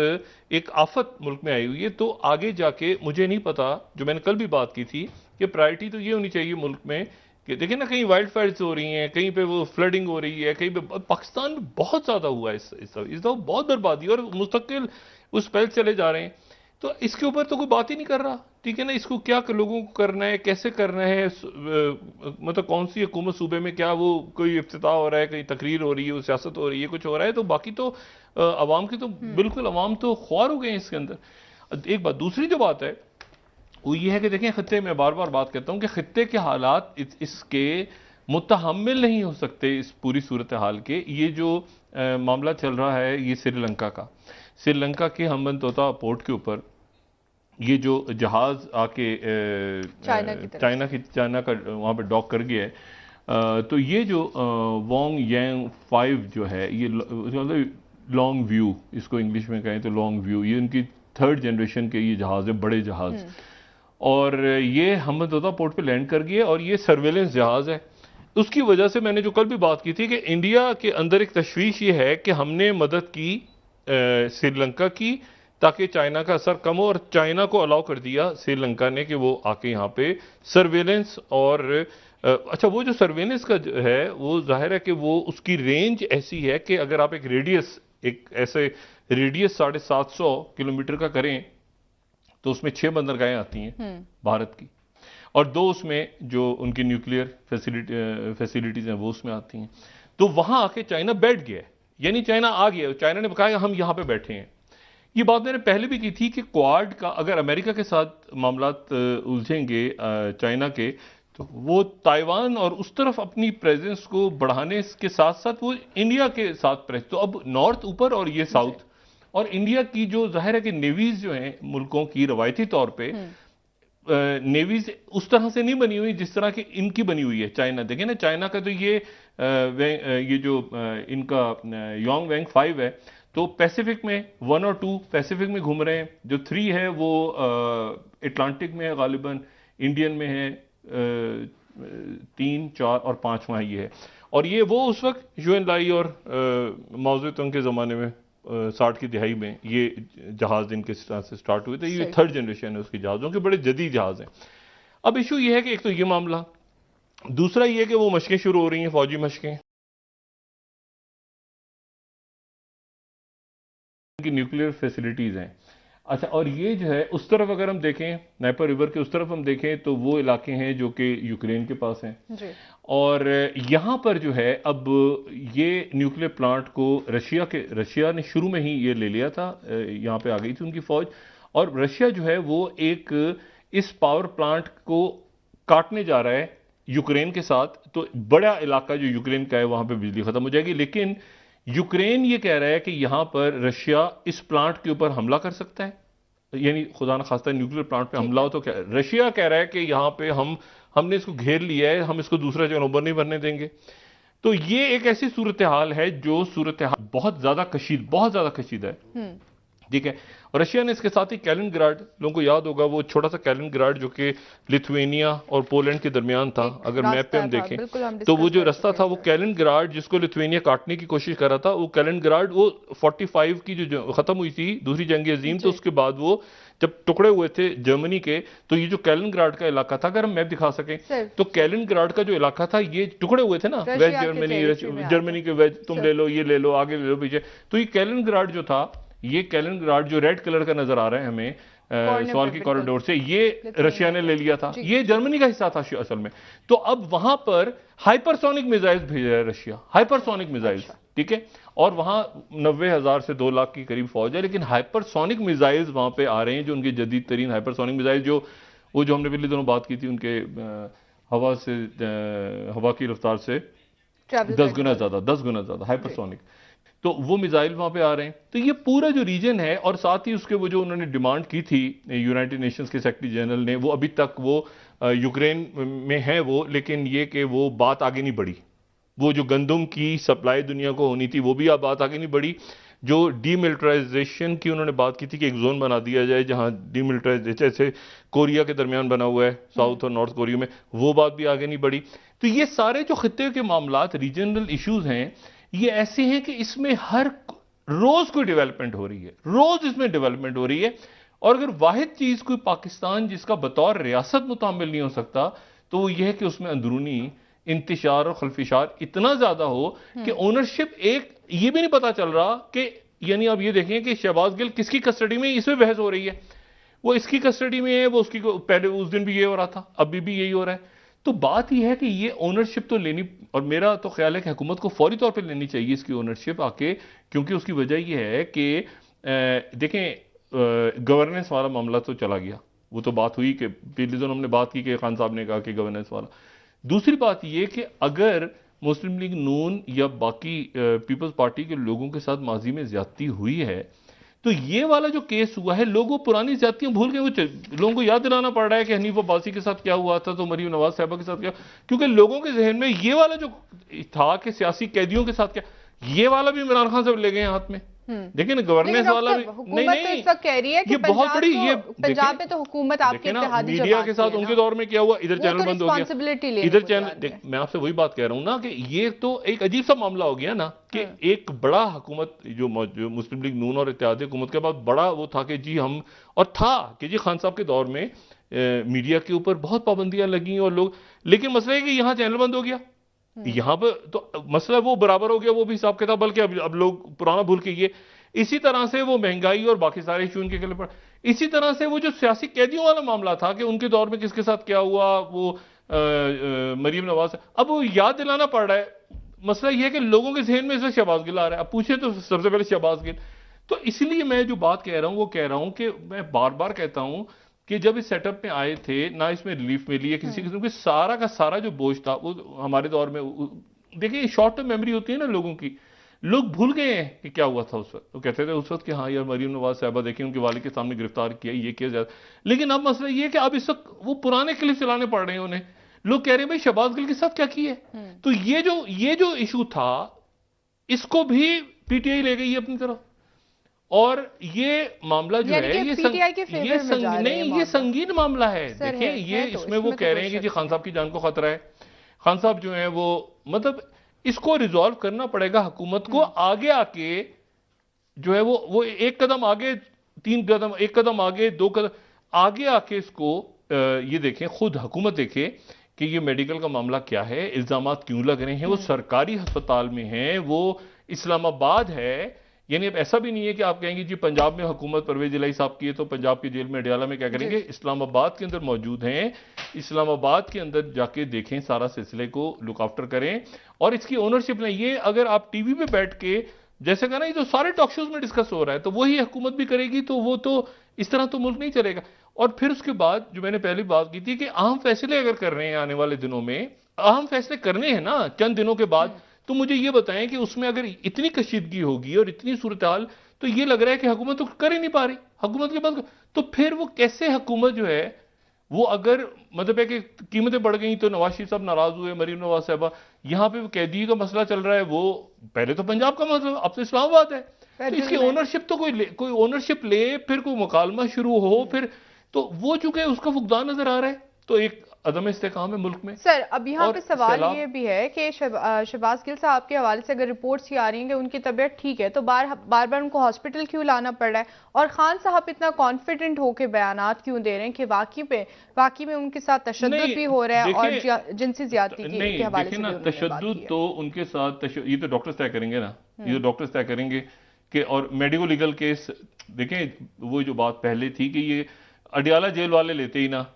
एक आफत मुल्क में आई हुई है। तो आगे जाके मुझे नहीं पता, जो मैंने कल भी बात की थी कि प्रायोरिटी तो ये होनी चाहिए मुल्क में कि देखिए ना, कहीं वाइल्ड फायर्स हो रही हैं, कहीं पे वो फ्लडिंग हो रही है, कहीं पे पाकिस्तान में बहुत ज्यादा हुआ है इस दफा बहुत बर्बादी और मुस्तकिल उस पहल चले जा रहे हैं। तो इसके ऊपर तो कोई बात ही नहीं कर रहा, ठीक है ना। इसको क्या लोगों को करना है, कैसे करना है, मतलब कौन सी हुकूमत सूबे में, क्या वो कोई इफ्तिताह हो रहा है, कहीं तकरीर हो रही है, सियासत हो रही है, कुछ हो रहा है, तो बाकी तो अवाम की तो बिल्कुल अवाम तो ख्वार हो गए हैं इसके अंदर। एक बात, दूसरी जो बात है वो ये है कि देखें खित्ते में बार बार बात करता हूं कि खित्ते के हालात इसके मुतहम्मिल नहीं हो सकते इस पूरी सूरत हाल के। ये जो मामला चल रहा है ये श्रीलंका का, श्रीलंका के हम्बनतोता पोर्ट के ऊपर ये जो जहाज आके चाइना का वहां पे डॉक कर गया है, तो ये जो वोंग यांग 5 जो है, ये मतलब लॉन्ग व्यू, इसको इंग्लिश में कहें तो लॉन्ग व्यू, ये उनकी 3rd जनरेशन के ये जहाज है, बड़े जहाज, और ये हम्बनतोता पोर्ट पे लैंड कर गया और ये सर्वेलेंस जहाज है। उसकी वजह से मैंने जो कल भी बात की थी कि इंडिया के अंदर एक तशवीश ये है कि हमने मदद की श्रीलंका की ताकि चाइना का असर कम हो, और चाइना को अलाउ कर दिया श्रीलंका ने कि वो आके यहाँ पे सर्वेलेंस और अच्छा वो जो सर्वेलेंस का है वो जाहिर है कि वो उसकी रेंज ऐसी है कि अगर आप एक रेडियस, एक ऐसे रेडियस 750 किलोमीटर का करें तो उसमें 6 बंदरगाहें आती हैं भारत की, और 2 उसमें जो उनकी न्यूक्लियर फैसिलिटीज हैं वो उसमें आती हैं। तो वहां आके चाइना बैठ गया, यानी चाइना आ गया, चाइना ने कहा हम यहां पे बैठे हैं। ये बात मैंने पहले भी की थी कि क्वाड का अगर अमेरिका के साथ मामलात उलझेंगे चाइना के, तो वो ताइवान और उस तरफ अपनी प्रेजेंस को बढ़ाने के साथ साथ वो इंडिया के साथ तो अब नॉर्थ ऊपर और ये साउथ, और इंडिया की जो जाहिर है कि नेवीज जो हैं मुल्कों की रवायती तौर पे नेवीज उस तरह से नहीं बनी हुई जिस तरह की इनकी बनी हुई है। चाइना देखें ना, चाइना का तो ये जो इनका योंग वैंग 5 है, तो पैसिफिक में 1 और 2 पैसिफिक में घूम रहे हैं, जो 3 है वो अटलांटिक में है, गालिबन इंडियन में है 3, 4 और 5वां ये है। और ये वो उस वक्त यूएन लाई और माओ ज़ेडुंग के ज़माने में 60 की दिहाई में ये जहाज इनके से स्टार्ट हुए थे। ये 3rd जनरेशन है उसकी जहाज़ों के, बड़े जदीद जहाज हैं। अब इशू ये है कि एक तो ये मामला, दूसरा ये है कि वो मशकें शुरू हो रही हैं, फौजी मशकें, की न्यूक्लियर फैसिलिटीज हैं। अच्छा, और ये जो है उस तरफ अगर हम देखें, नाइपर रिवर के उस तरफ हम देखें तो वो इलाके हैं जो कि यूक्रेन के पास हैं जी। और यहाँ पर जो है अब ये न्यूक्लियर प्लांट को रशिया ने शुरू में ही ये ले लिया था, यहाँ पे आ गई थी उनकी फौज, और रशिया जो है वो एक इस पावर प्लांट को काटने जा रहा है यूक्रेन के साथ। तो बड़ा इलाका जो यूक्रेन का है वहां पे बिजली खत्म हो जाएगी, लेकिन यूक्रेन ये कह रहा है कि यहां पर रशिया इस प्लांट के ऊपर हमला कर सकता है, यानी खुदा न खास्ता न्यूक्लियर प्लांट पे हमला हो तो क्या, रशिया कह रहा है कि यहां पे हमने इसको घेर लिया है, हम इसको दूसरा चरणों नहीं बनने देंगे। तो ये एक ऐसी सूरत हाल है जो सूरत हाल बहुत ज्यादा कशीदा है, ठीक है। और रशिया ने इसके साथ ही कैलिनग्राड, लोगों को याद होगा वो छोटा सा कैलिनग्राड जो कि लिथुएनिया और पोलैंड के दरमियान था, अगर मैप पे हम देखें तो वो जो रास्ता था वो कैलिनग्राड जिसको लिथुएनिया काटने की कोशिश कर रहा था, वो कैलिनग्राड वो 45 की जो खत्म हुई थी दूसरी जंग अजीम, तो उसके बाद वो जब टुकड़े हुए थे जर्मनी के, तो ये जो कैलिनग्राड का इलाका था, अगर हम मैप दिखा सकें तो कैलिनग्राड का जो इलाका था ये टुकड़े हुए थे ना, वेस्ट जर्मनी के वेस्ट, तुम ले लो, ये ले लो, आगे ले लो, पीछे। तो ये कैलिनग्राड जो था, ये कैलिनग्राड जो रेड कलर का नजर आ रहा है हमें, स्वाल्की कॉरिडोर से, ये रशिया ने ले लिया था, ये जर्मनी का हिस्सा था असल में। तो अब वहां पर हाइपरसोनिक मिसाइल्स भेज रहा है रशिया, हाइपरसोनिक मिसाइल्स, ठीक है, और वहां 90,000 से 2 लाख की करीब फौज है, लेकिन हाइपरसोनिक मिसाइल्स वहां पे आ रहे हैं, जो उनके जदीद तरीन हाइपरसोनिक मिसाइल, जो हमने पिछले दिनों बात की थी, उनके हवा की रफ्तार से 10 गुना ज्यादा हाइपरसोनिक, तो वो मिसाइल वहां पे आ रहे हैं। तो ये पूरा जो रीजन है, और साथ ही उसके वो जो उन्होंने डिमांड की थी यूनाइटेड नेशंस के सेक्रेटरी जनरल ने, वो अभी तक वो यूक्रेन में है वो, लेकिन ये कि वो बात आगे नहीं बढ़ी। वो जो गंदम की सप्लाई दुनिया को होनी थी, वो भी अब बात आगे नहीं बढ़ी। जो डीमिलिटराइजेशन की उन्होंने बात की थी कि एक जोन बना दिया जाए जहां डीमिलिटराइजेशन, जैसे कोरिया के दरमियान बना हुआ है साउथ और नॉर्थ कोरिया में, वो बात भी आगे नहीं बढ़ी। तो ये सारे जो खित्ते के मामलात, रीजनल इश्यूज हैं, ये ऐसे हैं कि इसमें हर रोज कोई डेवलपमेंट हो रही है, रोज इसमें डेवलपमेंट हो रही है। और अगर वाहिद चीज कोई पाकिस्तान जिसका बतौर रियासत मुतामिल नहीं हो सकता, तो वो ये है कि उसमें अंदरूनी इंतशार और खल्फिशार इतना ज्यादा हो कि ओनरशिप, एक ये भी नहीं पता चल रहा कि, यानी आप ये देखें कि शहबाज गिल किसकी कस्टडी में, इसमें बहस हो रही है, वो इसकी कस्टडी में है, वो उसकी, पहले उस दिन भी ये हो रहा था, अभी भी यही हो रहा है। तो बात यह है कि ये ओनरशिप तो लेनी, और मेरा तो ख्याल है कि हुकूमत को फौरी तौर पे लेनी चाहिए इसकी ओनरशिप आके, क्योंकि उसकी वजह यह है कि देखें गवर्नेंस वाला मामला तो चला गया, वो तो बात हुई कि पिछले दिन हमने बात की कि खान साहब ने कहा कि गवर्नेंस वाला। दूसरी बात यह कि अगर मुस्लिम लीग नून या बाकी पीपल्स पार्टी के लोगों के साथ माजी में ज्यादती हुई है, तो ये वाला जो केस हुआ है, लोग वो पुरानी ज्यादतियां भूल गए। वो लोगों को याद दिलाना पड़ रहा है कि हनीफ अब्बासी के साथ क्या हुआ था, तो मरीम नवाज साहबा के साथ क्या, क्योंकि लोगों के जहन में ये वाला जो था कि सियासी कैदियों के साथ क्या, ये वाला भी इमरान खान साहब ले गए हाथ में। देखिए ना, गवर्नेंस वाला भी नहीं, तो इस वक्त कह रही है कि ये बहुत बड़ी, ये पंजाब में तो हुकूमत आपके इत्तेहादी मीडिया के साथ उनके दौर में क्या हुआ, इधर चैनल बंद हो गया, इधर चैनल, मैं आपसे वही बात कह रहा हूं ना कि ये तो एक अजीब सा मामला हो गया ना, कि एक बड़ा हुकूमत जो मुस्लिम लीग नून और इत्तेहादी हुकूमत के बाद बड़ा वो था कि जी हम, और था कि जी खान साहब के दौर में मीडिया के ऊपर बहुत पाबंदियां लगी और लोग, लेकिन मसला है कि यहां चैनल बंद हो गया, यहां पर तो मसला वो बराबर हो गया, वो भी हिसाब किताब, बल्कि अब लोग पुराना भूल के ये, इसी तरह से वो महंगाई और बाकी सारे इशू उनके गले पर, इसी तरह से वो जो सियासी कैदियों वाला मामला था कि उनके दौर में किसके साथ क्या हुआ, वो मरीम नवाज, अब वो याद दिलाना पड़ रहा है। मसला ये है कि लोगों के जहन में इस वक्त शहबाज गिल आ रहा है, अब पूछे तो सबसे पहले शहबाज गिल। तो इसलिए मैं जो बात कह रहा हूं वो कह रहा हूं कि मैं बार बार कहता हूं कि जब इस सेटअप में आए थे ना, इसमें रिलीफ मिली है किसी किस्म की, सारा का सारा जो बोझ था वो हमारे दौर में, देखिए शॉर्ट टर्म मेमोरी होती है ना लोगों की, लोग भूल गए हैं कि क्या हुआ था उस वक्त। तो कहते थे उस वक्त कि हाँ यार मरीम नवाज साहबा देखिए उनके वालिद के सामने गिरफ्तार किया, ये किया जाता, लेकिन अब मसला ये है कि अब इस वक्त वो पुराने क्लिप चलाने पड़ रहे हैं उन्हें, लोग कह रहे हैं भाई शहबाज गिल के साथ क्या किए। तो ये जो इशू था, इसको भी पीटीआई ले गई अपनी तरफ, और ये मामला जो है ये संगीन मामला है। देखिए ये इसमें वो कह रहे हैं कि जी खान साहब की जान को खतरा है, खान साहब जो है वो, मतलब इसको रिजॉल्व करना पड़ेगा हुकूमत को, आगे आके जो है वो एक कदम आगे, 3 कदम, 1 कदम आगे, 2 कदम आगे आके इसको ये देखें, खुद हुकूमत देखे कि ये मेडिकल का मामला क्या है, इल्जामात क्यों लग रहे हैं, वो सरकारी अस्पताल में हैं, वो इस्लामाबाद है, यानी अब ऐसा भी नहीं है कि आप कहेंगे जी पंजाब में हुकूमत परवेज इलाही साहब की है तो पंजाब की जेल में अडयाला में क्या करेंगे, इस्लामाबाद के अंदर मौजूद हैं, इस्लामाबाद के अंदर जाके देखें, सारा सिलसिले को लुक आफ्टर करें और इसकी ओनरशिप लें। ये अगर आप टीवी पे बैठ के जैसे कहना, ये तो सारे टॉक शोज में डिस्कस हो रहा है, तो वही हुकूमत भी करेगी, तो वो तो इस तरह तो मुल्क नहीं चलेगा। और फिर उसके बाद जो मैंने पहले बात की थी कि अहम फैसले अगर कर रहे हैं आने वाले दिनों में, अहम फैसले करने हैं ना चंद दिनों के बाद, तो मुझे ये बताएं कि उसमें अगर इतनी कशीदगी होगी और इतनी सूरत हाल, तो ये लग रहा है कि हुकूमत तो कर ही नहीं पा रही, हुकूमत के पास, तो फिर वो कैसे हुकूमत जो है वो, अगर मतलब है कि कीमतें बढ़ गई तो नवाज शरीफ साहब नाराज हुए, मरीम नवाज साहबा, यहां पे कैदी का मसला चल रहा है, वो पहले तो पंजाब का मसला, अब तो इस्लामाबाद है, तो इसकी ओनरशिप तो कोई ओनरशिप ले, फिर कोई मुकालमा शुरू हो, फिर तो वो चूंकि उसका फुकदान नजर आ रहा है, तो एक अदम इस्तेकाम है मुल्क में। सर अब यहाँ पे सवाल ये भी है कि शहबाज गिल साहब के हवाले से अगर रिपोर्ट्स ये आ रही हैं कि उनकी तबीयत ठीक है, तो बार बार उनको हॉस्पिटल क्यों लाना पड़ रहा है, और खान साहब इतना कॉन्फिडेंट होकर बयानात क्यों दे रहे हैं कि वाकई में उनके साथ तशद्दुद भी हो रहा है और जिनसी ज्यादती के हवाले से तशद्दुद तो उनके साथ, ये तो डॉक्टर्स तय करेंगे ना, ये तो डॉक्टर्स तय करेंगे कि और मेडिको लीगल केस देखें, वो जो बात पहले थी कि ये अडियाला जेल वाले लेते ही ना,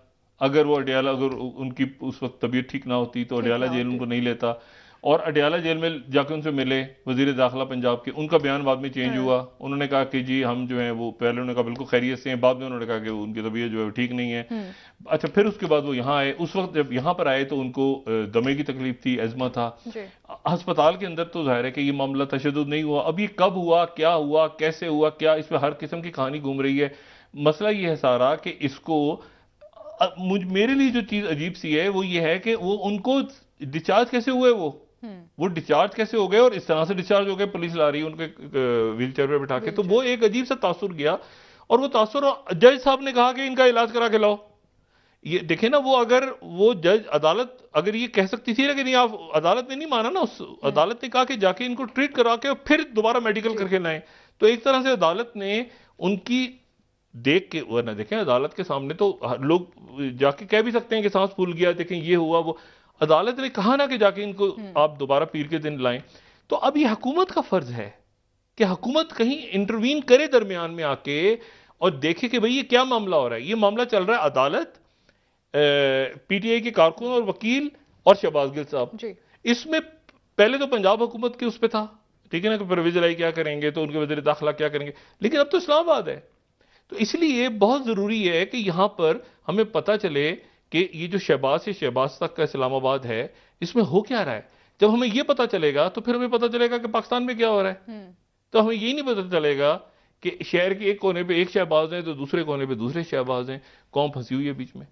अगर उनकी उस वक्त तबीयत ठीक ना होती तो अडियाला जेल उनको नहीं लेता, और अडियाला जेल में जाके उनसे मिले वजीर दाखिला पंजाब के, उनका बयान बाद में चेंज हुआ, उन्होंने कहा कि जी हम जो है वो, पहले उन्होंने कहा बिल्कुल खैरियत से हैं, बाद में उन्होंने कहा कि उनकी तबीयत जो है ठीक नहीं है। अच्छा, फिर उसके बाद वो यहाँ आए, उस वक्त जब यहाँ पर आए तो उनको दमे की तकलीफ थी, एजमा था अस्पताल के अंदर, तो जाहिर है कि ये मामला तशद्दुद नहीं हुआ। अब ये कब हुआ, क्या हुआ, कैसे हुआ, क्या, इस पर हर किस्म की कहानी घूम रही है। मसला ये है सारा कि इसको मेरे लिए जो चीज अजीब सी है वो ये है कि वो उनको डिस्चार्ज कैसे हुए, वो डिस्चार्ज कैसे हो गए, और इस तरह से डिस्चार्ज हो गए, पुलिस ला रही है उनके व्हील चेयर पर बैठा के, तो वो एक अजीब सा तासुर गया। और वो तासुर जज साहब ने कहा कि इनका इलाज करा के लाओ। ये देखे ना, वो अगर वो जज अदालत अगर ये कह सकती थी ना कि नहीं, आप अदालत ने नहीं माना ना, उस अदालत ने कहा कि जाके इनको ट्रीट करा के फिर दोबारा मेडिकल करके लाएं, तो एक तरह से अदालत ने उनकी देख के, वरना देखें अदालत के सामने तो लोग जाके कह भी सकते हैं कि सांस फूल गया, देखें ये हुआ वो, अदालत ने कहा ना कि जाके इनको आप दोबारा पीर के दिन लाएं। तो अब ये हुकूमत का फर्ज है कि हुकूमत कहीं इंटरवीन करे दरमियान में आके और देखे कि भाई ये क्या मामला हो रहा है। ये मामला चल रहा है अदालत, पीटीआई के कारकुन और वकील और शहबाज गिल साहब, इसमें पहले तो पंजाब हुकूमत के उस पर था, ठीक है ना, कि परवेज इलाही क्या करेंगे, तो उनके वज़ीर दाखिला क्या करेंगे, लेकिन अब तो इस्लामाबाद है। तो इसलिए बहुत जरूरी है कि यहां पर हमें पता चले कि ये जो शहबाज से शहबाज तक का इस्लामाबाद है, इसमें हो क्या रहा है। जब हमें यह पता चलेगा तो फिर हमें पता चलेगा कि पाकिस्तान में क्या हो रहा है। तो हमें यही नहीं पता चलेगा कि शहर के एक कोने पे एक शहबाज है तो दूसरे कोने पे दूसरे शहबाज हैं, कौन फंसी हुई है बीच में।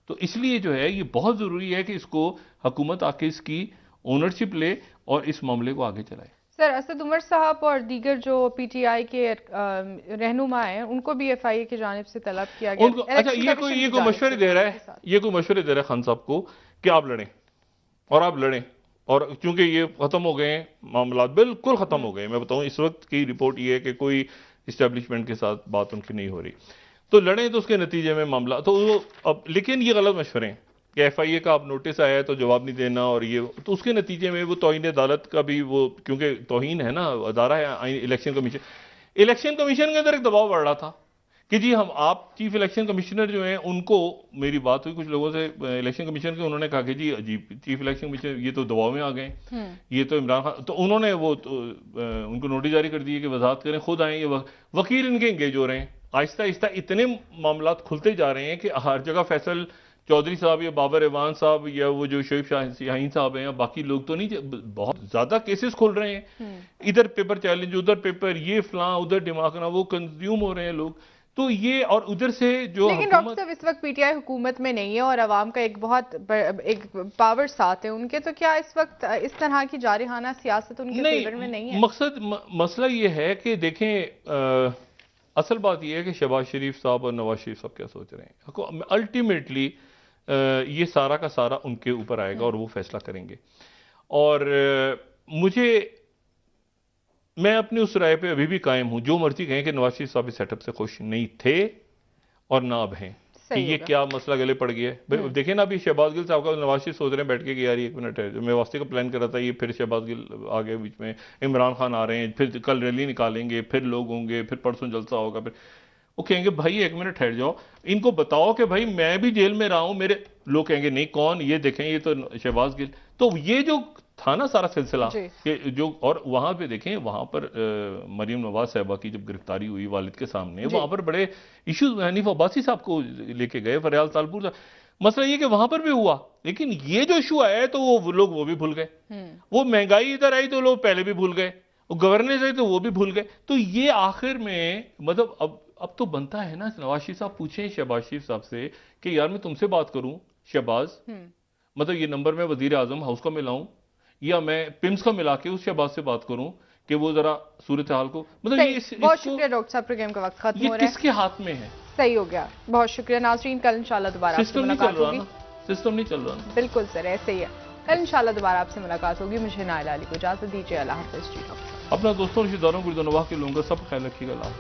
तो इसलिए जो है ये बहुत जरूरी है कि इसको हुकूमत आके इसकी ओनरशिप ले और इस मामले को आगे चलाए। सर, असद उमर साहब और दीगर जो पीटीआई के रहनुमा हैं, उनको भी एफआईए की जानिब से तलब किया गया। अच्छा, ये कोई मशवरे दे रहा है, ये कोई मशवरे दे रहा है खान साहब को कि आप लड़ें, और आप लड़ें, और चूंकि ये खत्म हो गए मामला, बिल्कुल खत्म हो गए। मैं बताऊं, इस वक्त की रिपोर्ट ये है कि कोई इस्टेब्लिशमेंट के साथ बात उनकी नहीं हो रही, तो लड़ें तो उसके नतीजे में मामला तो अब, लेकिन ये गलत मशवरे हैं कि एफआईए का आप नोटिस आया है तो जवाब नहीं देना, और ये तो उसके नतीजे में वो तौहीन अदालत का भी वो, क्योंकि तौहीन है ना, अदारा है इलेक्शन कमीशन के अंदर एक दबाव बढ़ रहा था कि जी हम, आप चीफ इलेक्शन कमिश्नर जो हैं उनको, मेरी बात हुई कुछ लोगों से इलेक्शन कमीशन के, उन्होंने कहा कि जी अजीब चीफ इलेक्शन कमिश्नर ये तो दबाव में आ गए, ये तो इमरान खान, तो उन्होंने वो उनको नोटिस जारी कर दिए कि वजाहत करें, खुद आए, ये वकील इनके इंगेज हो रहे हैं। आहिस्ता आहिस्ता इतने मामला खुलते जा रहे हैं कि हर जगह फैसल चौधरी साहब या बाबर एवान साहब या वो जो शोएब शाहीन साहब हैं या बाकी लोग तो नहीं, बहुत ज्यादा केसेस खुल रहे हैं, इधर पेपर चैलेंज, उधर पेपर, ये फलां, उधर दिमागना, वो कंज्यूम हो रहे हैं लोग। तो ये, और उधर से जो, लेकिन डॉक्टर साहब इस वक्त पीटीआई हुकूमत में नहीं है और अवाम का एक बहुत एक पावर साथ है उनके, तो क्या इस वक्त इस तरह की जारिहाना सियासत उनके फेवर में नहीं है? मसला ये है कि देखें, असल बात यह है कि शहबाज शरीफ साहब और नवाज शरीफ साहब क्या सोच रहे हैं। अल्टीमेटली ये सारा का सारा उनके ऊपर आएगा और वो फैसला करेंगे। और मैं अपनी उस राय पे अभी भी कायम हूं, जो मर्जी कहें कि नवाज शरीफ साहब इस सेटअप से खुश नहीं थे और ना अब हैं, कि ये क्या मसला गले पड़ गया है। देखिए ना, अभी शहबाज गिल साहब का नवाज शरीफ सोच रहे हैं बैठ के कि यार एक मिनट है, जो मैं वास्ते का प्लान कर रहा था, ये फिर शहबाज गिल आ गए बीच में, इमरान खान आ रहे हैं, फिर कल रैली निकालेंगे, फिर लोग होंगे, फिर परसों जलसा होगा, फिर वो कहेंगे भाई एक मिनट ठहर जाओ, इनको बताओ कि भाई मैं भी जेल में रहा हूं, मेरे लोग कहेंगे नहीं कौन, ये देखें ये तो शहबाज गिल। तो ये जो था ना सारा सिलसिला कि जो, और वहां पे देखें, वहां पर मरीम नवाज साहबा की जब गिरफ्तारी हुई वालिद के सामने, वहां पर बड़े इश्यूज हनीफ अब्बासी साहब को लेके गए, फरियाल तालपुर। मसला ये कि वहां पर भी हुआ, लेकिन ये जो इशू आया है तो वो लोग वो भी भूल गए, वो महंगाई इधर आई तो लोग पहले भी भूल गए, वो गवर्नेंस आई तो वो भी भूल गए। तो ये आखिर में मतलब अब तो बनता है ना, नवाज शरीफ साहब पूछे शहबाज शरीफ साहब से कि यार मैं तुमसे बात करूं शहबाज, मतलब ये नंबर मैं वजीर आजम हाउस का मिलाऊं या मैं पिम्स का मिला के उस शहबाज से बात करूं कि वो जरा सूरत हाल को, मतलब ये बहुत शुक्रिया डॉक्टर साहब, प्रोग्राम का वक्त खत्म हो रहा है, किसके हाथ में है? सही हो गया, बहुत शुक्रिया नाज़रीन, कल इंशाल्लाह दोबारा आपसे मुलाकात होगी। सिस्टम नहीं चल रहा, बिल्कुल सर, ऐसे ही है, कल इंशाल्लाह दोबारा आपसे मुलाकात होगी। मुझे नाइला अली को इजाजत दीजिए, अल्लाह हाफ़िज़। अपना दोस्तों रिश्तेदारों गुरदनवाह के लोगों का सब ख्याल रखिएगा।